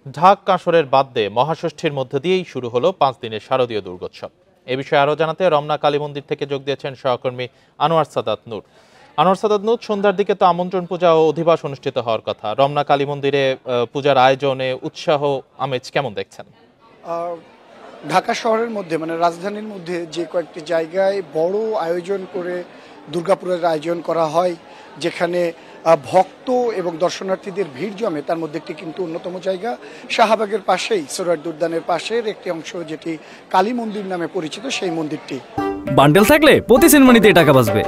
ঢাক কাঁসরের বাদ্যে মহাষষ্ঠীর মধ্য দিয়েই শুরু হলো 5 দিনের শারদীয় দুর্গোৎসব। এ বিষয়ে আরও জানাতে রমনা কালী মন্দির থেকে যোগ দিয়েছেন সহকর্মী আনোয়ার সাদাত নূর। আনোয়ার সাদাত নূর, সন্ধ্যার দিকে তো আমন্ত্রণ পূজা ও অধিবাস অনুষ্ঠিত হওয়ার কথা। রমনা কালী মন্দিরে পূজার আয়োজনে উৎসাহ আমেজ কেমন দেখছেন? ঢাকা শহরের মধ্যে মানে রাজধানীর মধ্যে যে কয়েকটি জায়গায় বড় আয়োজন করে দুর্গাপুরের আয়োজন করা হয়, যেখানে ভক্ত এবং দর্শনার্থীদের ভিড় জমে, তার মধ্যে একটি কিন্তু অন্যতম জায়গা শাহবাগের পাশেই সোহরাওয়ার্দী উদ্যানের পাশের একটি অংশ, যেটি কালী মন্দির নামে পরিচিত, সেই মন্দিরটি। বান্ডেল থাকলে প্রতি সেনমানিতে টাকা বাঁচবে।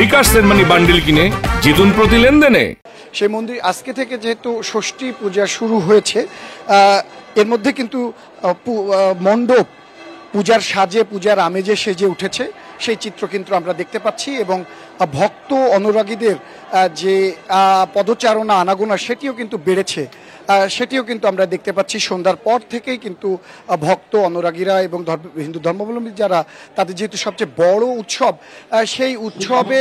বিকাশ সেনমানি বান্ডেল কিনে জিতুন প্রতি লেনদেনে। সেই মন্দির আজকে থেকে যেহেতু ষষ্ঠী পূজা শুরু হয়েছে, এর মধ্যে কিন্তু মণ্ডপ পূজার সাজে, পূজার আমেজে সেজে উঠেছে, সেই চিত্র কিন্তু আমরা দেখতে পাচ্ছি। এবং ভক্ত অনুরাগীদের যে পদচারণা আনাগোনা সেটিও কিন্তু বেড়েছে, সেটিও কিন্তু আমরা দেখতে পাচ্ছি। সন্ধ্যার পর থেকেই কিন্তু ভক্ত অনুরাগীরা এবং হিন্দু ধর্মাবলম্বী যারা, তাদের যেহেতু সবচেয়ে বড় উৎসব, সেই উৎসবে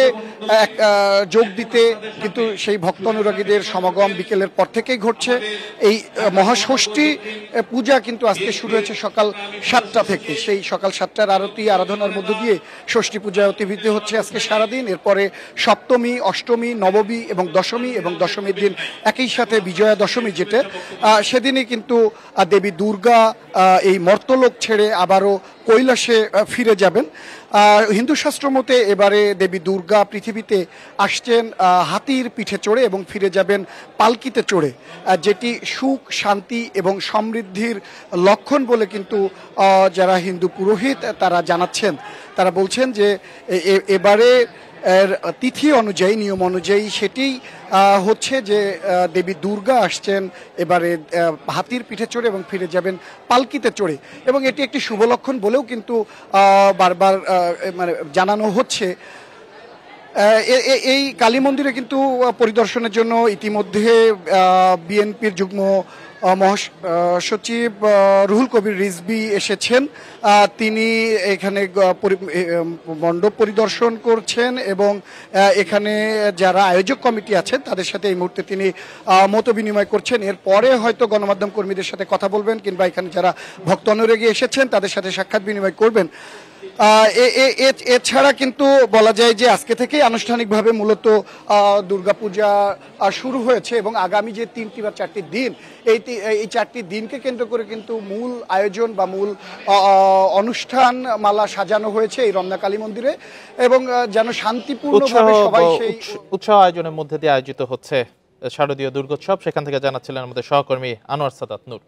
যোগ দিতে কিন্তু সেই ভক্ত অনুরাগীদের সমাগম বিকেলের পর থেকেই ঘটছে। এই মহাষষ্ঠী পূজা কিন্তু আজকে শুরু হয়েছে সকাল 7টা থেকে। সেই সকাল 7টার আরতি আরাধনার মধ্য দিয়ে ষষ্ঠী পূজা অতিবাহিত হচ্ছে আজকে সারাদিন। এরপরে সপ্তমী, অষ্টমী, নবমী এবং দশমীর দিন একই সাথে বিজয়া দশমী, যেটা সেদিনই কিন্তু দেবী দুর্গা এই মর্তলোক ছেড়ে আবারও কৈলাসে ফিরে যাবেন। হিন্দু শাস্ত্র মতে এবারে দেবী দুর্গা পৃথিবীতে আসছেন হাতির পিঠে চড়ে এবং ফিরে যাবেন পালকিতে চড়ে, যেটি সুখ, শান্তি এবং সমৃদ্ধির লক্ষণ বলে কিন্তু যারা হিন্দু পুরোহিত তারা জানাচ্ছেন। তারা বলছেন যে এবারে তিথি অনুযায়ী, নিয়ম অনুযায়ী সেটি হচ্ছে যে দেবী দুর্গা আসছেন এবারে হাতির পিঠে চড়ে এবং ফিরে যাবেন পালকিতে চড়ে, এবং এটি একটি শুভ লক্ষণ বলেও কিন্তু বারবার মানে জানানো হচ্ছে। এই কালী মন্দিরে কিন্তু পরিদর্শনের জন্য ইতিমধ্যে বিএনপির যুগ্ম মহাসচিব রুহুল কবির রিজভী এসেছেন। তিনি এখানে মণ্ডপ পরিদর্শন করছেন এবং এখানে যারা আয়োজক কমিটি আছেন তাদের সাথে এই মুহূর্তে তিনি মত বিনিময় করছেন। এরপরে হয়তো গণমাধ্যম কর্মীদের সাথে কথা বলবেন, কিংবা এখানে যারা ভক্ত অনুরাগী এসেছেন তাদের সাথে সাক্ষাৎ বিনিময় করবেন। এছাড়া কিন্তু বলা যায় যে আজকে থেকেই আনুষ্ঠানিকভাবে মূলত দুর্গাপূজা শুরু হয়েছে, এবং আগামী যে 3টি বা 4টি দিন, এই 4টি দিনকে কেন্দ্র করে কিন্তু মূল আয়োজন বা মূল অনুষ্ঠান মালা সাজানো হয়েছে এই রমনা কালী মন্দিরে, এবং যেন শান্তিপূর্ণভাবে সবাই সেই উৎসব আয়োজনের মধ্যে দিয়ে আয়োজিত হচ্ছে শারদীয় দুর্গোৎসব। সেখান থেকে জানাচ্ছিলেন আমাদের সহকর্মী আনোয়ার সাদাত নূর।